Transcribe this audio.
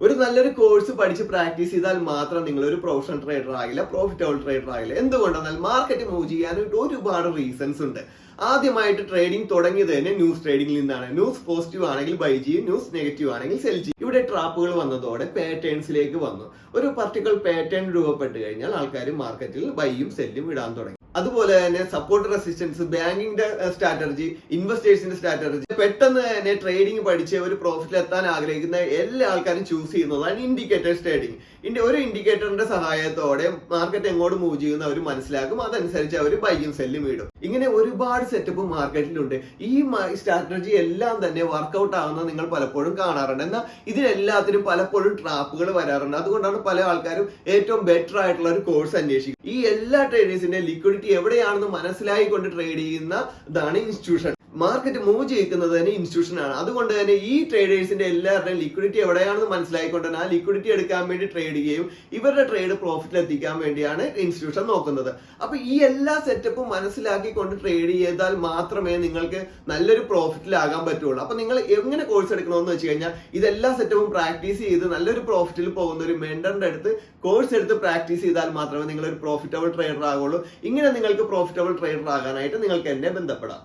ഒരു നല്ലൊരു കോഴ്സ് പഠിച്ച് പ്രാക്ടീസ് ചെയ്താൽ മാത്രം നിങ്ങൾ ഒരു പ്രൊഫഷണൽ ട്രേഡർ ആകില്ല, പ്രോഫിറ്റബിൾ ട്രേഡർ ആകില്ല. എന്തുകൊണ്ടെന്നാൽ മാർക്കറ്റ് മൂവ് ചെയ്യാനായിട്ട് ഒരുപാട് റീസൺസ് ഉണ്ട്. ആദ്യമായിട്ട് ട്രേഡിംഗ് തുടങ്ങിയത് തന്നെ ന്യൂസ് ട്രേഡിംഗിൽ നിന്നാണ്. ന്യൂസ് പോസിറ്റീവ് ആണെങ്കിൽ ബൈ ചെയ്യും, ന്യൂസ് നെഗറ്റീവ് ആണെങ്കിൽ സെൽ ചെയ്യും. ഇവിടെ ട്രാപ്പുകൾ വന്നതോടെ പാറ്റേൺസിലേക്ക് വന്നു. ഒരു പർട്ടിക്കുലർ പാറ്റേൺ രൂപപ്പെട്ട് കഴിഞ്ഞാൽ ആൾക്കാർ മാർക്കറ്റിൽ ബൈയും സെല്ലും ഇടാൻ തുടങ്ങി. അതുപോലെ തന്നെ സപ്പോർട്ട് റെസിസ്റ്റൻസ്, ബാങ്കിന്റെ സ്ട്രാറ്റജി, ഇൻവെസ്റ്റേഴ്സിന്റെ സ്ട്രാറ്റജി, പെട്ടെന്ന് തന്നെ ട്രേഡിംഗ് പഠിച്ച് ഒരു പ്രോഫിറ്റിൽ എത്താൻ ആഗ്രഹിക്കുന്ന എല്ലാ ആൾക്കാരും ചൂസ് ചെയ്യുന്നതാണ് ഇൻഡിക്കേറ്റേഴ്സ് ട്രേഡിംഗ്. ഒരു ഇൻഡിക്കേറ്ററിന്റെ സഹായത്തോടെ മാർക്കറ്റ് എങ്ങോട്ട് മൂവ് ചെയ്യുന്ന അവർ മനസ്സിലാക്കും, അതനുസരിച്ച് അവർ ബൈയും സെല്ലും ഇടും. ഇങ്ങനെ ഒരുപാട് സെറ്റപ്പ് മാർക്കറ്റിലുണ്ട്. ഈ സ്ട്രാറ്റജി എല്ലാം തന്നെ വർക്ക്ഔട്ട് ആവുന്നത് നിങ്ങൾ പലപ്പോഴും കാണാറുണ്ട്. എന്നാൽ ഇതിനെല്ലാത്തിനും പലപ്പോഴും ട്രാപ്പുകൾ വരാറുണ്ട്. അതുകൊണ്ടാണ് പല ആൾക്കാരും ഏറ്റവും ബെറ്റർ ആയിട്ടുള്ള ഒരു കോഴ്സ് അന്വേഷിക്കും. ഈ എല്ലാ ട്രേഡേഴ്സിന്റെ ലിക്വിഡിറ്റി എവിടെയാണെന്ന് മനസ്സിലായിക്കൊണ്ട് ട്രേഡ് ചെയ്യുന്ന ഇതാണ് ഇൻസ്റ്റിറ്റ്യൂഷൻ. മാർക്കറ്റ് മൂവ് ചെയ്യിക്കുന്നത് തന്നെ ഇൻസ്റ്റിറ്റ്യൂഷൻ ആണ്. അതുകൊണ്ട് തന്നെ ഈ ട്രേഡേഴ്സിന്റെ എല്ലാവരുടെയും ലിക്വിഡിറ്റി എവിടെയാണെന്ന് മനസ്സിലായിക്കൊണ്ട് തന്നെ ആ ലിക്വിഡിറ്റി എടുക്കാൻ വേണ്ടി ട്രേഡ് ചെയ്യുകയും ഇവരുടെ ട്രേഡ് പ്രോഫിറ്റിൽ എത്തിക്കാൻ വേണ്ടിയാണ് ഇൻസ്റ്റിറ്റ്യൂഷൻ നോക്കുന്നത്. അപ്പൊ ഈ എല്ലാ സെറ്റപ്പും മനസ്സിലാക്കിക്കൊണ്ട് ട്രേഡ് ചെയ്താൽ മാത്രമേ നിങ്ങൾക്ക് നല്ലൊരു പ്രോഫിറ്റിലാകാൻ പറ്റുള്ളൂ. അപ്പൊ നിങ്ങൾ എങ്ങനെ കോഴ്സ് എടുക്കണമെന്ന് വെച്ച് കഴിഞ്ഞാൽ ഇതെല്ലാ സെറ്റപ്പും പ്രാക്ടീസ് ചെയ്ത് നല്ലൊരു പ്രോഫിറ്റിൽ പോകുന്ന ഒരു മെന്ററിന്റെ അടുത്ത് കോഴ്സ് എടുത്ത് പ്രാക്ടീസ് ചെയ്താൽ മാത്രമേ നിങ്ങൾ ഒരു പ്രോഫിറ്റബിൾ ട്രേഡർ ആകുള്ളൂ. ഇങ്ങനെ നിങ്ങൾക്ക് പ്രോഫിറ്റബിൾ ട്രേഡർ ആകാനായിട്ട് നിങ്ങൾക്ക് എന്നെ ബന്ധപ്പെടാം.